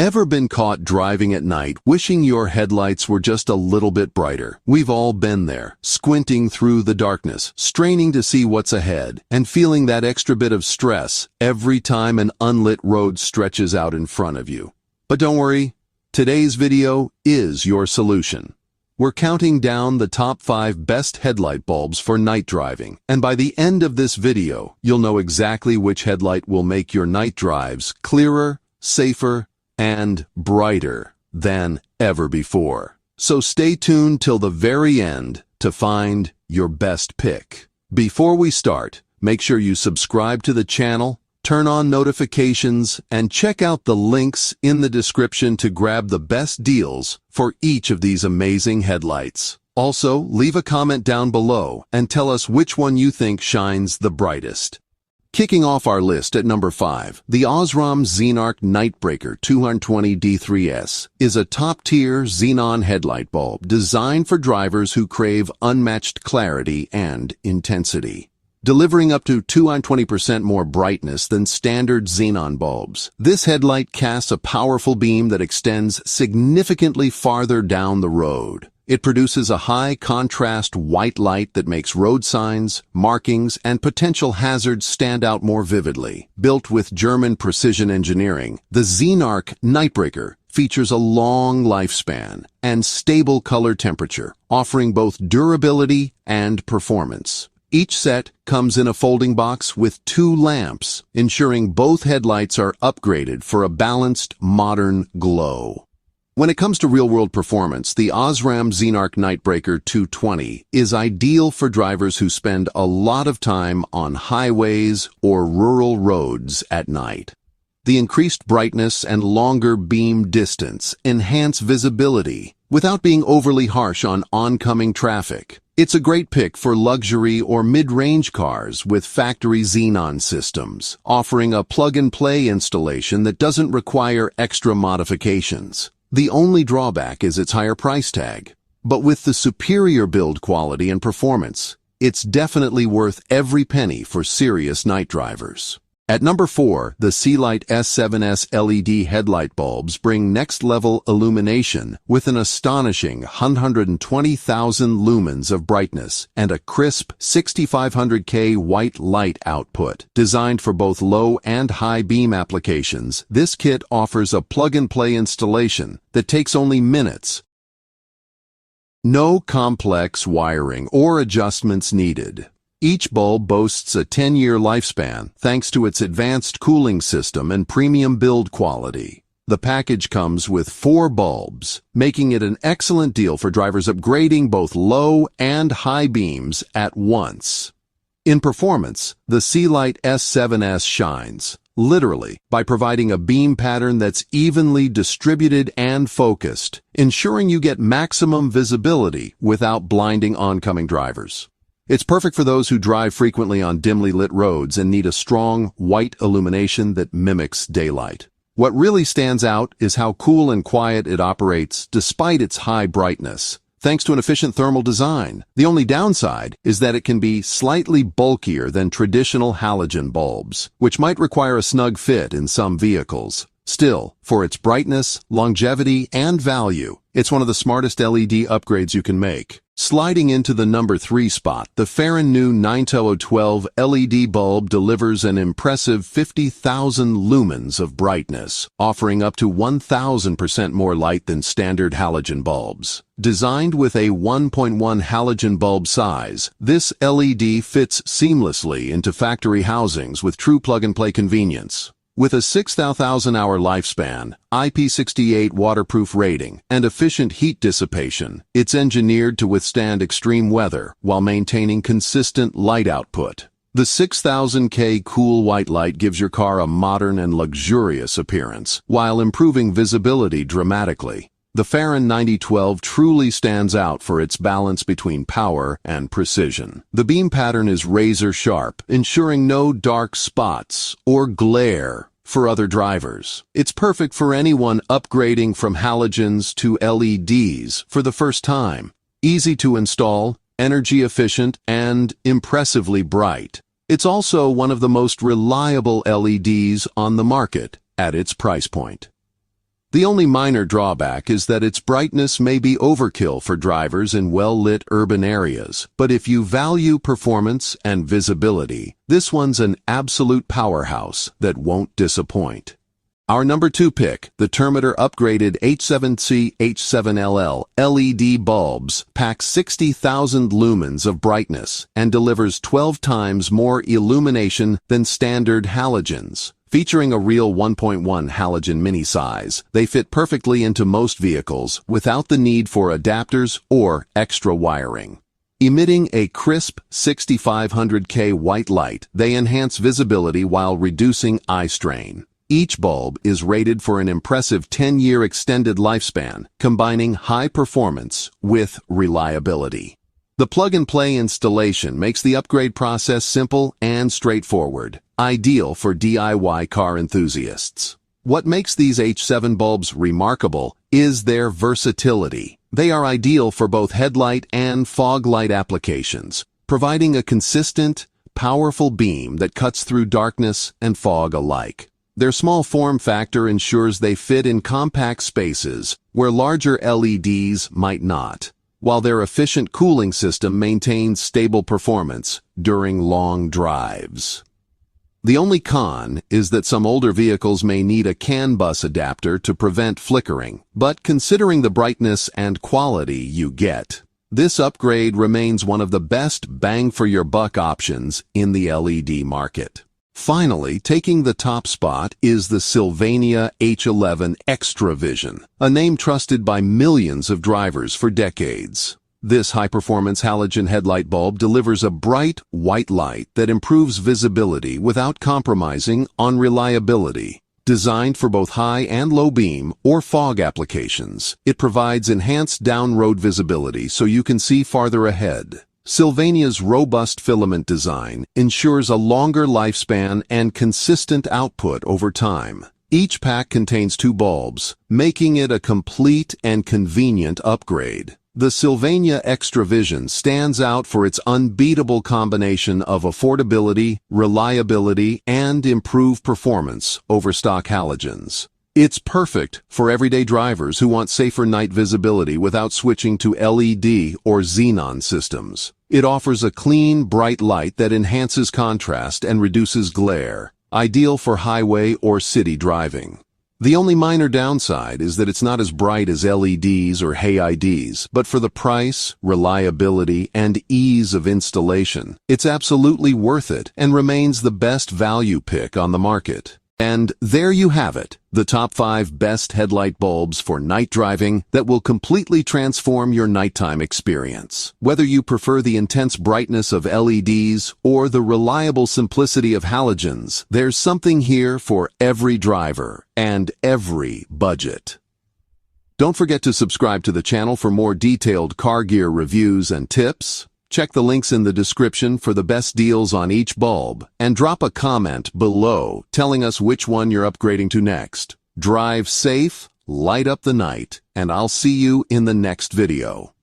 Ever been caught driving at night wishing your headlights were just a little bit brighter? We've all been there, squinting through the darkness, straining to see what's ahead, and feeling that extra bit of stress every time an unlit road stretches out in front of you. But don't worry, today's video is your solution. We're counting down the top 5 best headlight bulbs for night driving, and by the end of this video, you'll know exactly which headlight will make your night drives clearer, safer, and brighter than ever before. So stay tuned till the very end to find your best pick. Before we start, make sure you subscribe to the channel, turn on notifications, and check out the links in the description to grab the best deals for each of these amazing headlights. Also, leave a comment down below and tell us which one you think shines the brightest. Kicking off our list at number 5, the Osram Xenarc Nightbreaker 220D3S is a top-tier xenon headlight bulb designed for drivers who crave unmatched clarity and intensity. Delivering up to 220% more brightness than standard xenon bulbs, this headlight casts a powerful beam that extends significantly farther down the road. It produces a high-contrast white light that makes road signs, markings, and potential hazards stand out more vividly. Built with German precision engineering, the Xenarc Nightbreaker features a long lifespan and stable color temperature, offering both durability and performance. Each set comes in a folding box with 2 lamps, ensuring both headlights are upgraded for a balanced, modern glow. When it comes to real-world performance, the Osram Xenarc Nightbreaker 220 is ideal for drivers who spend a lot of time on highways or rural roads at night. The increased brightness and longer beam distance enhance visibility without being overly harsh on oncoming traffic. It's a great pick for luxury or mid-range cars with factory xenon systems, offering a plug-and-play installation that doesn't require extra modifications. The only drawback is its higher price tag. But with the superior build quality and performance, it's definitely worth every penny for serious night drivers. At number 4, the SEALIGHT S7S LED headlight bulbs bring next-level illumination with an astonishing 120,000 lumens of brightness and a crisp 6500K white light output. Designed for both low and high beam applications, this kit offers a plug-and-play installation that takes only minutes. No complex wiring or adjustments needed. Each bulb boasts a 10-year lifespan thanks to its advanced cooling system and premium build quality. The package comes with 4 bulbs, making it an excellent deal for drivers upgrading both low and high beams at once. In performance, the SEALIGHT S7S shines, literally, by providing a beam pattern that's evenly distributed and focused, ensuring you get maximum visibility without blinding oncoming drivers. It's perfect for those who drive frequently on dimly lit roads and need a strong, white illumination that mimics daylight. What really stands out is how cool and quiet it operates despite its high brightness, thanks to an efficient thermal design. The only downside is that it can be slightly bulkier than traditional halogen bulbs, which might require a snug fit in some vehicles. Still, for its brightness, longevity, and value, it's one of the smartest LED upgrades you can make. Sliding into the number 3 spot, the Fahren new 9012 LED bulb delivers an impressive 50,000 lumens of brightness, offering up to 1,000% more light than standard halogen bulbs. Designed with a 1.1 halogen bulb size, this LED fits seamlessly into factory housings with true plug-and-play convenience. With a 6,000-hour lifespan, IP68 waterproof rating, and efficient heat dissipation, it's engineered to withstand extreme weather while maintaining consistent light output. The 6000K cool white light gives your car a modern and luxurious appearance, while improving visibility dramatically. The Fahren 9012 truly stands out for its balance between power and precision. The beam pattern is razor sharp, ensuring no dark spots or glare for other drivers. It's perfect for anyone upgrading from halogens to LEDs for the first time. Easy to install, energy efficient, and impressively bright. It's also one of the most reliable LEDs on the market at its price point. The only minor drawback is that its brightness may be overkill for drivers in well-lit urban areas, but if you value performance and visibility, this one's an absolute powerhouse that won't disappoint. Our number 2 pick, the Termitor upgraded H7C H7LL LED bulbs, packs 60,000 lumens of brightness and delivers 12 times more illumination than standard halogens. Featuring a real 1.1 halogen mini size, they fit perfectly into most vehicles without the need for adapters or extra wiring. Emitting a crisp 6500K white light, they enhance visibility while reducing eye strain. Each bulb is rated for an impressive 10-year extended lifespan, combining high performance with reliability. The plug-and-play installation makes the upgrade process simple and straightforward, ideal for DIY car enthusiasts. What makes these H7 bulbs remarkable is their versatility. They are ideal for both headlight and fog light applications, providing a consistent, powerful beam that cuts through darkness and fog alike. Their small form factor ensures they fit in compact spaces where larger LEDs might not, while their efficient cooling system maintains stable performance during long drives. The only con is that some older vehicles may need a CAN bus adapter to prevent flickering, but considering the brightness and quality you get, this upgrade remains one of the best bang-for-your-buck options in the LED market. Finally, taking the top spot is the SYLVANIA H11 XtraVision, a name trusted by millions of drivers for decades. This high-performance halogen headlight bulb delivers a bright, white light that improves visibility without compromising on reliability. Designed for both high and low beam or fog applications, it provides enhanced down-road visibility so you can see farther ahead. SYLVANIA's robust filament design ensures a longer lifespan and consistent output over time. Each pack contains 2 bulbs, making it a complete and convenient upgrade. The SYLVANIA XtraVision stands out for its unbeatable combination of affordability, reliability, and improved performance over stock halogens. It's perfect for everyday drivers who want safer night visibility without switching to LED or xenon systems. It offers a clean, bright light that enhances contrast and reduces glare, ideal for highway or city driving. The only minor downside is that it's not as bright as LEDs or HIDs, but for the price, reliability, and ease of installation, it's absolutely worth it and remains the best value pick on the market. And there you have it, the top 5 best headlight bulbs for night driving that will completely transform your nighttime experience. Whether you prefer the intense brightness of LEDs or the reliable simplicity of halogens, there's something here for every driver and every budget. Don't forget to subscribe to the channel for more detailed car gear reviews and tips. Check the links in the description for the best deals on each bulb, and drop a comment below telling us which one you're upgrading to next. Drive safe, light up the night, and I'll see you in the next video.